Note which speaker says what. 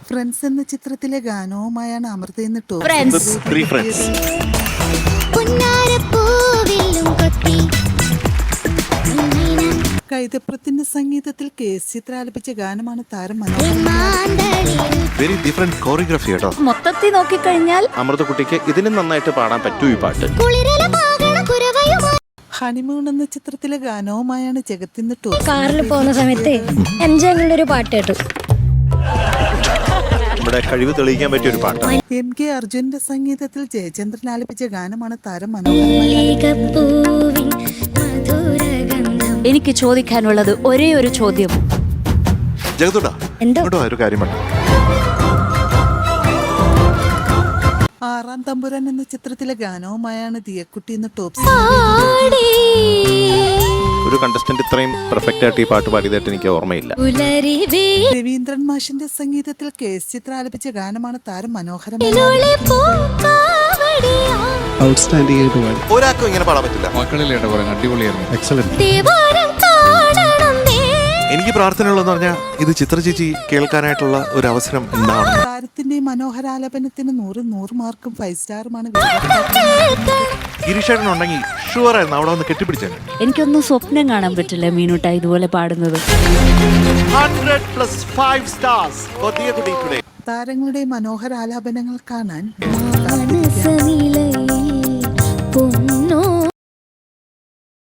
Speaker 1: Friends എന്ന ചിത്രത്തിലെ ഗാനവുമായാണ് അമൃത എന്ന് കൈതപ്രത്തിന്റെ സംഗീതത്തിൽ കേസ് ചിത്ര ആലപിച്ച ഗാനമാണ് താരം
Speaker 2: വെരി ഡിഫറെന്റ് കോറിയോഗ്രാഫി കേട്ടോ.
Speaker 3: മൊത്തത്തിൽ നോക്കിക്കഴിഞ്ഞാൽ
Speaker 2: അമൃതക്കുട്ടിക്ക് ഇതിനും നന്നായിട്ട് പാടാൻ പറ്റൂ ഈ പാട്ട്.
Speaker 1: ഹണിമൂൺ എന്ന ചിത്രത്തിലെ ഗാനവുമായാണ് ജഗത്തിന്റെ
Speaker 4: കാറിൽ പോകുന്ന സമയത്ത് എംജിയുടെ ഒരു പാട്ട് കേട്ടു.
Speaker 2: നമ്മുടെ കഴിവ് തെളിയിക്കാൻ പറ്റിയ ഒരു പാട്ട്.
Speaker 1: MK അർജുന്റെ സംഗീതത്തിൽ ജയചന്ദ്രൻ ആലപിച്ച ഗാനമാണ് താരം
Speaker 3: എനിക്ക് ചോദിക്കാനുള്ളത് ഒരേ ഒരു ചോദ്യം.
Speaker 2: ജഗതുടാ എന്തോ ഒരു കാര്യം പറഞ്ഞു.
Speaker 1: ആറാം തമ്പുരാൻ എന്ന ചിത്രത്തിലെ ഗാനവുമായാണ് ദിയക്കുട്ടി എന്ന്
Speaker 2: ഒരു കണ്ടസ്റ്റന്റ് ഇത്രയും പെർഫെക്റ്റ് ആയിട്ട് ഈ പാട്ട് പാടിയതായിട്ട് എനിക്ക് ഓർമ്മയില്ല.
Speaker 1: രവീന്ദ്രൻ മാഷിന്റെ സംഗീതത്തിൽ കേസ് ചിത്ര ആലപിച്ച ഗാനമാണ് താരം
Speaker 2: ഒരാൾക്കും ഇങ്ങനെ പാടാൻ പറ്റില്ല.
Speaker 5: അടിപൊളിയായിരുന്നു. എക്സലന്റ്.
Speaker 2: എനിക്ക് പ്രാർത്ഥനയുള്ളതെന്ന് പറഞ്ഞാൽ ഇത് ചിത്ര ചേച്ചി കേൾക്കാനായിട്ടുള്ള ഒരു അവസരം ഉണ്ടാവണം.
Speaker 1: താരത്തിന്റെ മനോഹരാലാപനത്തിന് 100 മാർക്കും 5 സ്റ്റാറുമാണ്.
Speaker 2: ഗിരീഷേട്ടൻ ഉണ്ടെങ്കിൽ ഷുവർ ആയിരുന്നു അവിടെ വന്ന് കെട്ടിപ്പിടിച്ചേ.
Speaker 3: എനിക്കൊന്നും സ്വപ്നം കാണാൻ പറ്റില്ല മീനുട്ട ഇതുപോലെ പാടുന്നത്.
Speaker 2: 100+5 stars for Diyakutti today.
Speaker 1: താരങ്ങളുടെ മനോഹരാലാപനങ്ങൾ കാണാൻ